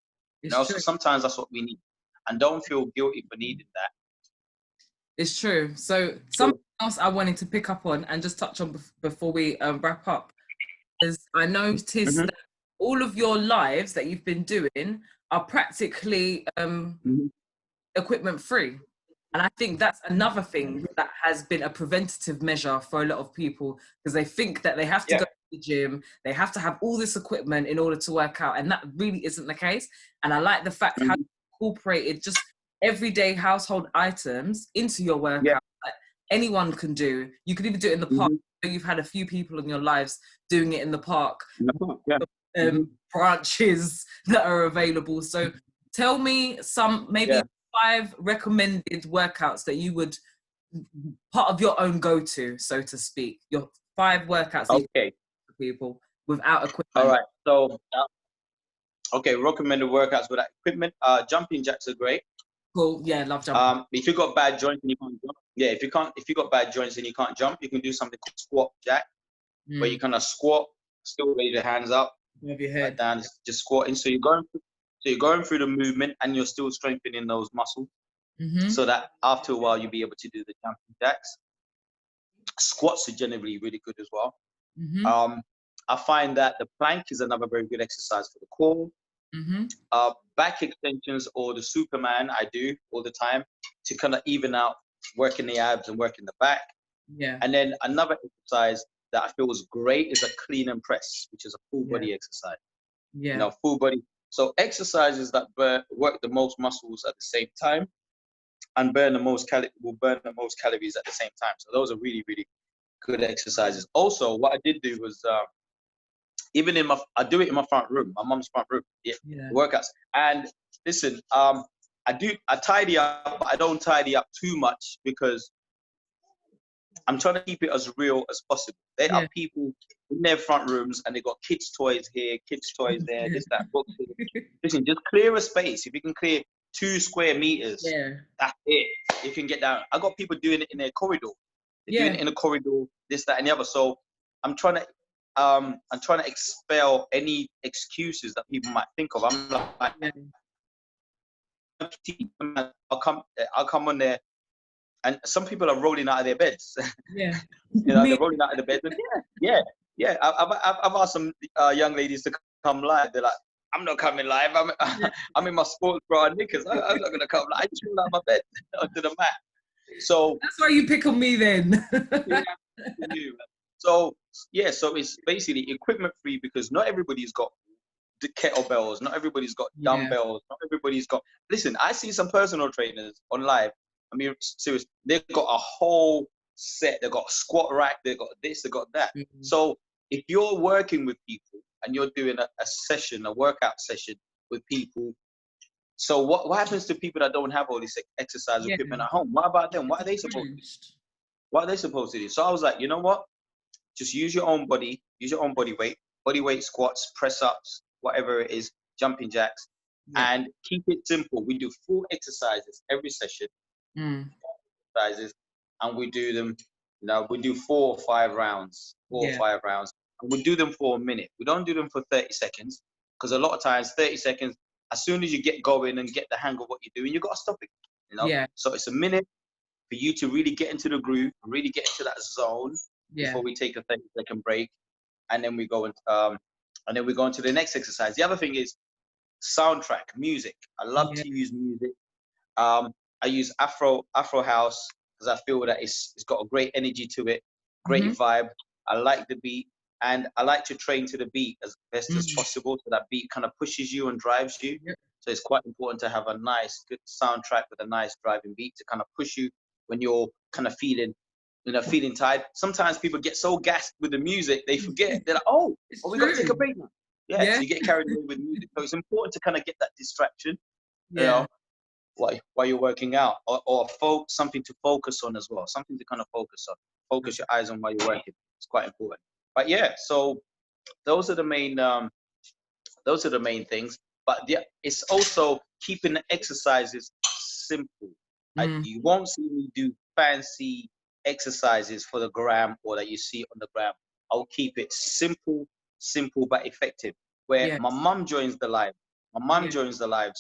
You It's know, so true. sometimes that's what we need, and don't feel guilty for needing that. It's true. So something So, else I wanted to pick up on and just touch on before we wrap up is I noticed mhm, that all of your lives that you've been doing are practically mhm, equipment free. And I think that's another thing that has been a preventative measure for a lot of people because they think that they have to yeah, go to the gym, they have to have all this equipment in order to work out. And that really isn't the case. And I like the fact how mhm, you incorporated just everyday household items into your yeah, workout that anyone can do. You could even do it in the park. mhm, You've had a few people in your lives doing it in the park, yeah, mhm, branches that are available. So tell me some maybe yeah. 5 recommended workouts that you would part of your own go-to, so to speak. Your 5 workouts that you Okay, for people without all equipment. right. So, okay, recommended workouts with that equipment. Jumping jacks are great. Cool. Yeah, love jumping. If you got bad joints and you can't jump, yeah, if you got bad joints and you can't jump, you can do something called squat jack, where you Mm. kind of squat, still raise your hands up, Above your like head. down, just squatting. So you're going through the movement and you're still strengthening those muscles, Mm-hmm. so that after a while you'll be able to do the jumping jacks. Squats are generally really good as well. Mm-hmm. Um, I find that the plank is another very good exercise for the core. Mm-hmm. Back extensions or the Superman I do all the time to kind of even out working the abs and working the back. Yeah. And then another exercise that I feel is great is a clean and press, which is a full Yeah. body exercise. You Yeah. know, full body. So exercises that work the most muscles at the same time and will burn the most calories at the same time. So those are really, really good exercises. Also, what I did do was even I do it in my front room, my mom's front room, yeah, Yeah. workouts. And listen, I tidy up, but I don't tidy up too much because I'm trying to keep it as real as possible. There are Yeah. people in their front rooms and they got kids' toys here, kids' toys there, this, that, books here. Listen, just clear a space. If you can clear 2 square meters, Yeah. that's it. You can get down. I got people doing it in their corridor. They're doing Yeah. it in the corridor, this, that, and the other. So I'm trying to expel any excuses that people might think of. I'm like, Yeah. I'll come on there, and some people are rolling out of their beds. Yeah. You know, Me. they're rolling out of the bed. Yeah, yeah. I've asked some young ladies to come live. They're like, I'm not coming live. I'm in my sports bra and knickers. I'm not gonna come live. I just roll out of my bed onto the mat. So That's why you pick on me then. yeah, you. So yeah, so it's basically equipment free because not everybody's got the kettlebells, not everybody's got Yeah. dumbbells, not everybody's got. Listen, I see some personal trainers on live. I mean, serious. They've got a whole set. They've got a squat rack. They've got this. They've got that. Mhm. So if you're working with people and you're doing a session, a workout session with people, so what happens to people that don't have all this exercise Yeah. equipment at home? What about them? What are they supposed to do? Discouraged. What are they supposed to do? So I was like, you know what? Just use your own body, use your own body weight squats, press ups, whatever it is, jumping jacks, Yeah. and keep it simple. We do 4 exercises every session, Mm. exercises, and we do them, you know, we do 4 or 5 rounds, Yeah. and we do them for a minute. We don't do them for 30 seconds, because a lot of times 30 seconds, as soon as you get going and get the hang of what you're doing, you got to stop it, you know? Yeah. So it's a minute for you to really get into the groove, really get into that zone Yeah. before we take a 30-second break, and then we go and And then we go on to the next exercise. The other thing is soundtrack, music. I love to use music. I use Afro house because I feel that it's got a great energy to it, great vibe. I like the beat, and I like to train to the beat as best as possible, so that beat kind of pushes you and drives you. So it's quite important to have a nice, good soundtrack with a nice driving beat to kind of push you when you're kind of feeling, feeling tired. Sometimes people get so gassed with the music, they forget. They're like, oh, we got to take a break now. Yeah, so you get carried away with music. So it's important to kind of get that distraction, you know, while you're working out, or something to focus on as well, something to kind of focus on. Focus your eyes on while you're working. It's quite important. But yeah, so those are the main things. But it's also keeping the exercises simple. You won't see me do fancy exercises for the gram or that you see on the gram. I'll keep it simple but effective. Where my mum joins the live. My mum joins the live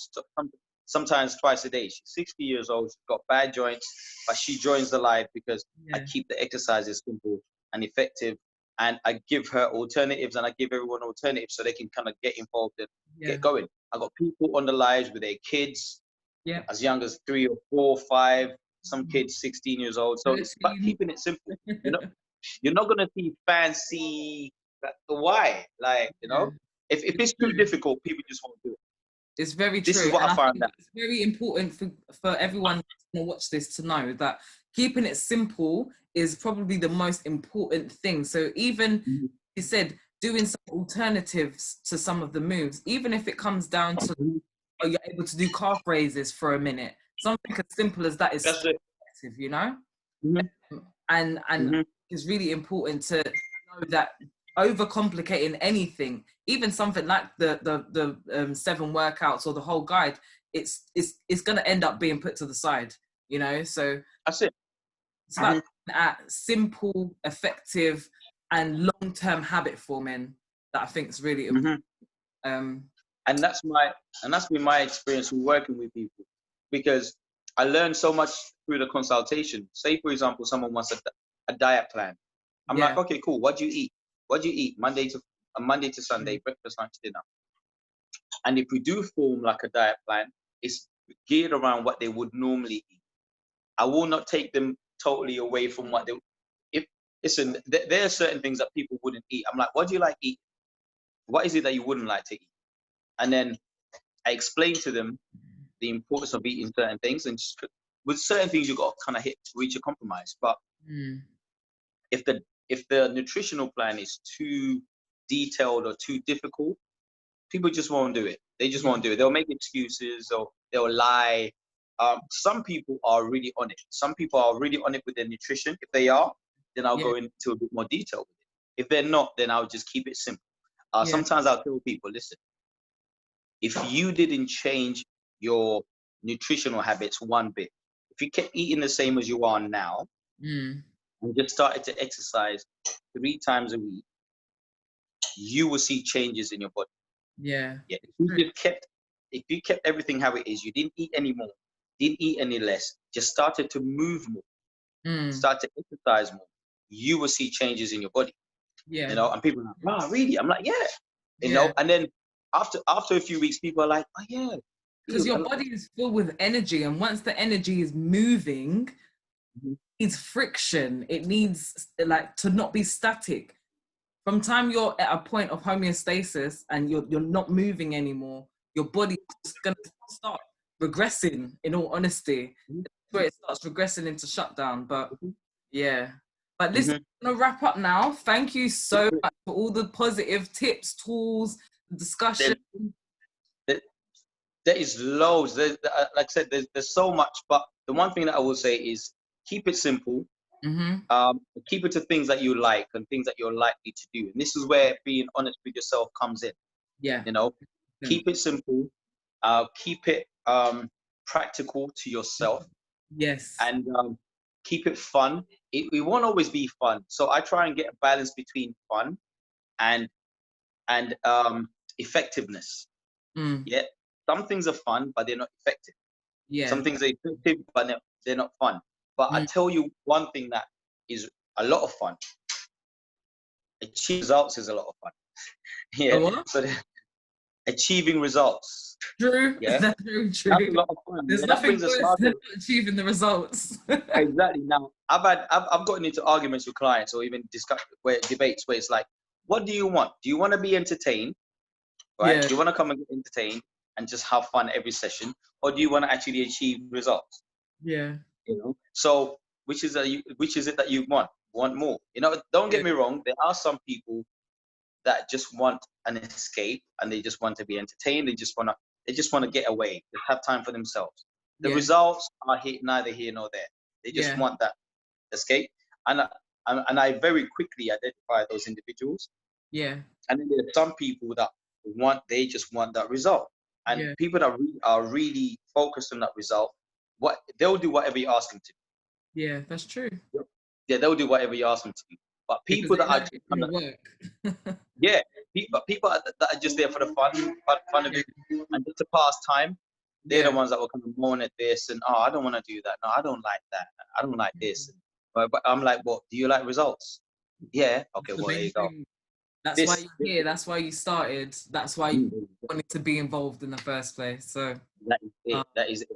sometimes twice a day. She's 60 years old. She's got bad joints, but she joins the live because I keep the exercises simple and effective. And I give her alternatives, and I give everyone alternatives so they can kind of get involved and get going. I got people on the lives with their kids, as young as 3 or 4 or 5. Some kids 16 years old. So it's about keeping it simple. You're not gonna see fancy. Why? Like, if it's too difficult, people just won't do it. It's very true. This is what I found out. It's very important for everyone to watch this to know that keeping it simple is probably the most important thing. So even you said doing some alternatives to some of the moves, even if it comes down to you're able to do calf raises for a minute, something as simple as that is effective, and it's really important to know that overcomplicating anything, even something like the 7 workouts or the whole guide, it's going to end up being put to the side, so that's it. It's about simple, effective and long-term habit forming that I think is really important. And that's been my experience with working with people, because I learned so much through the consultation. Say for example, someone wants a diet plan. I'm like, okay, cool, what do you eat? Monday to Sunday, breakfast, lunch, dinner. And if we do form like a diet plan, it's geared around what they would normally eat. I will not take them totally away from what they. Listen, there are certain things that people wouldn't eat. I'm like, what do you like eating? What is it that you wouldn't like to eat? And then I explain to them the importance of eating certain things, and just, with certain things you got to kind of reach a compromise. But if the nutritional plan is too detailed or too difficult, people just won't do it. They just won't do it. They'll make excuses or they'll lie. Some people are really on it. Some people are really on it with their nutrition. If they are, then I'll go into a bit more detail with it. If they're not, then I'll just keep it simple. Sometimes I'll tell people, listen, if you didn't change your nutritional habits one bit, if you kept eating the same as you are now, and just started to exercise 3 times a week, you will see changes in your body. If you kept everything how it is, you didn't eat any more, didn't eat any less, just started to move more, start to exercise more, you will see changes in your body. And people are like, wow, really? I'm like, and then after a few weeks, people are like, oh yeah. Because your body is filled with energy, and once the energy is moving, it needs friction. It needs to not be static. From time you're at a point of homeostasis and you're not moving anymore, your body is going to start regressing, in all honesty. Where it starts regressing into shutdown. But But listen, I'm going to wrap up now. Thank you so much for all the positive tips, tools, discussion. There is loads. Like I said, there's so much. But the one thing that I will say is keep it simple. Keep it to things that you like and things that you're likely to do. And this is where being honest with yourself comes in. Keep it simple. Keep it practical to yourself. And keep it fun. It won't always be fun. So I try and get a balance between fun and effectiveness. Some things are fun, but they're not effective. Some things are effective, but they're not fun. But I tell you one thing that is a lot of fun. Achieve results is a lot of fun. Yeah. A what? So achieving results. True. Yeah. That's very That's a true. lot of fun. There's Yeah, that nothing brings us worse than started. not achieving the results. Exactly. Now, I've gotten into arguments with clients or even debates where it's like, what do you want? Do you want to be entertained? Right? Yeah, Do you want to come and get entertained and just have fun every session, or do you want to actually achieve results? yeah, So which is it that you want more? Don't yeah, get me wrong. There are some people that just want an escape and they just want to be entertained. They just want to get away. They have time for themselves. The yeah, results are neither here nor there. They just yeah, want that escape, and I very quickly identify those individuals. yeah, And then there are some people that they just want that result. And yeah, people that are really focused on that result, they'll do whatever you ask them to. yeah. That's true. Yeah, they'll do whatever you ask them to do. But Because people they that know are it's kind gonna of, work. yeah, people that are just there for the fun of Yeah, it and just to pass time, they're the yeah, ones that will come and moan at this and, oh, I don't want to do that. No, I don't like that. I don't like this. But I'm like, well, do you like results? Yeah. that's Okay. the Well, there main you go. thing. That's why This, you're here. That's why you started. That's why you this wanted to be involved in the first place. So, that is uh, it. That is it.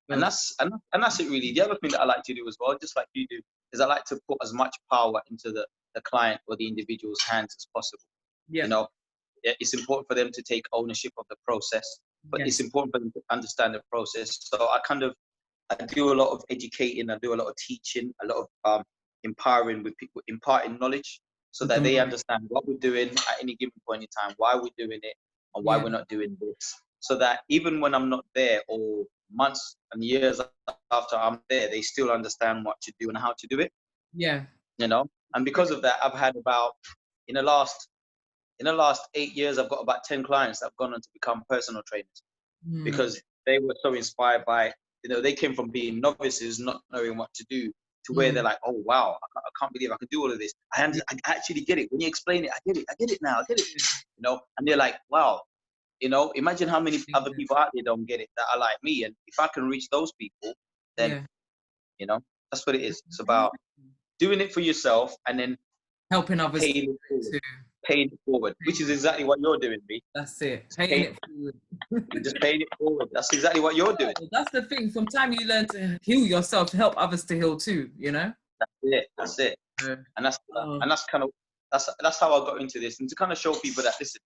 And good. that's it really. The other thing that I like to do as well, just like you do, is I like to put as much power into the client or the individual's hands as possible. Yeah. You know, it's important for them to take ownership of the process, but it's Yes. important for them to understand the process. So I do a lot of educating, I do a lot of teaching, a lot of empowering with people, imparting knowledge so With the that they mind. understand what we're doing at any given point in time, why we're doing it, and why Yeah. we're not doing this. So that even when I'm not there, or months and years after I'm there, they still understand what to do and how to do it. Yeah. And because of that, I've had about in the last 8 years, I've got about 10 clients that have gone on to become personal trainers Mm. because they were so inspired by, they came from being novices, not knowing what to do, to where they're Mm. like, oh, wow, I can't believe I can do all of this. Yeah. I actually get it. When you explain it, I get it now, I get it. And they're like, wow, imagine how many other Yeah. people out there don't get it that are like me. And if I can reach those people, then, Yeah. you know, that's what it is. It's about doing it for yourself and then Helping others to do paying it it forward, too. which is exactly what you're doing, B. That's it. Just Paying pay, it forward. you're just paying it forward. That's exactly what you're doing. Oh, that's the thing. From time you learn to heal yourself, to help others to heal too. That's it. That's it. Uh, And that's oh. and that's kind of that's how I got into this, and to kind of show people that, listen,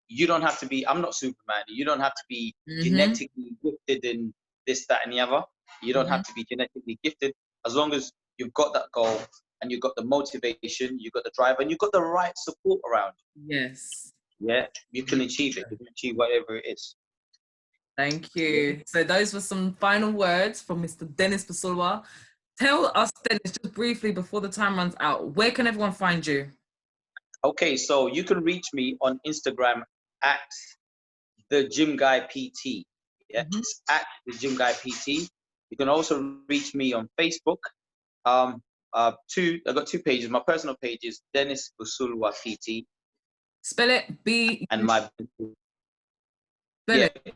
you don't have to be. I'm not Superman. You don't have to be Mhm. genetically gifted in this, that, and the other. You don't have Mhm. to be genetically gifted, as long as you've got that goal and you've got the motivation, you've got the drive, and you've got the right support around Yes. you. Yeah, you can achieve it. You can achieve whatever it is. Thank Yeah. you. So those were some final words from Mr. Dennis Busulwa. Tell us, Dennis, just briefly before the time runs out, where can everyone find you? Okay, so you can reach me on Instagram at the Gym Guy PT. Yeah, Mhm. it's at the Gym Guy PT. You can also reach me on Facebook. Um, I got two pages. My personal page is Dennis Busulwa PT, Spell it B. and my Spell yeah it.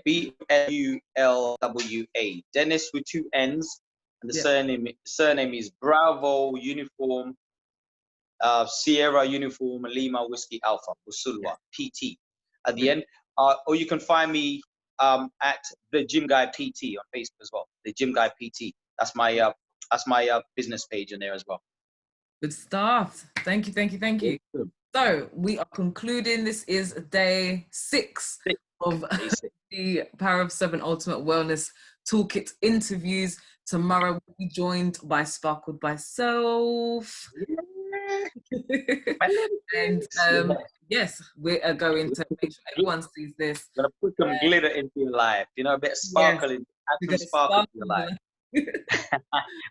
Bulwa. Dennis with two N's, and the Yeah. surname is Bravo Uniform Sierra Uniform Lima Whiskey Alpha Yeah. Busulwa PT at the end. Or you can find me at the Gym Guy PT on Facebook as well. The Gym Guy PT. That's my business page in there as well. Good stuff. Thank you. Thank you. Thank you. Awesome. So we are concluding. This is day 6 of Basic. the Power of 7 Ultimate Wellness Toolkit interviews. Tomorrow we'll be joined by Sparkled by Self. My little And things. yes, we are going to make sure everyone sees this. Gonna put some glitter into your life, a bit of Yes, sparkle add we're some going to sparkle to sparkle. your life.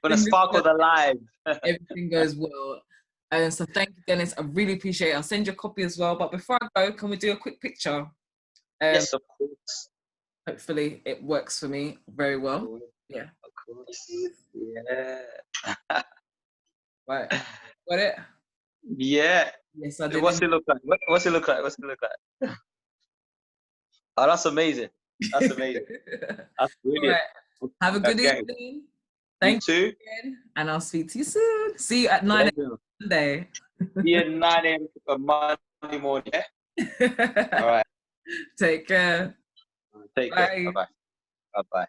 Gonna Fingers sparkle crossed the life. everything goes well. And so thank you, Dennis. I really appreciate it. I'll send you a copy as well. But before I go, can we do a quick picture? Yes, of course. Hopefully it works for me very well. Yeah. Of course. Yeah. Right. Got it? Yeah. Yes, I did. What's it look like? What's it look like? What's it look like? Oh, that's amazing. That's amazing. That's All brilliant. right. Have a good Okay. evening. You Thank you too. again. And I'll speak to you soon. See you at 9 Pleasure. Monday. See you at 9 a.m. on Monday. Monday morning. Yeah? All right. Take care. Take care. Bye. Bye-bye. Bye-bye.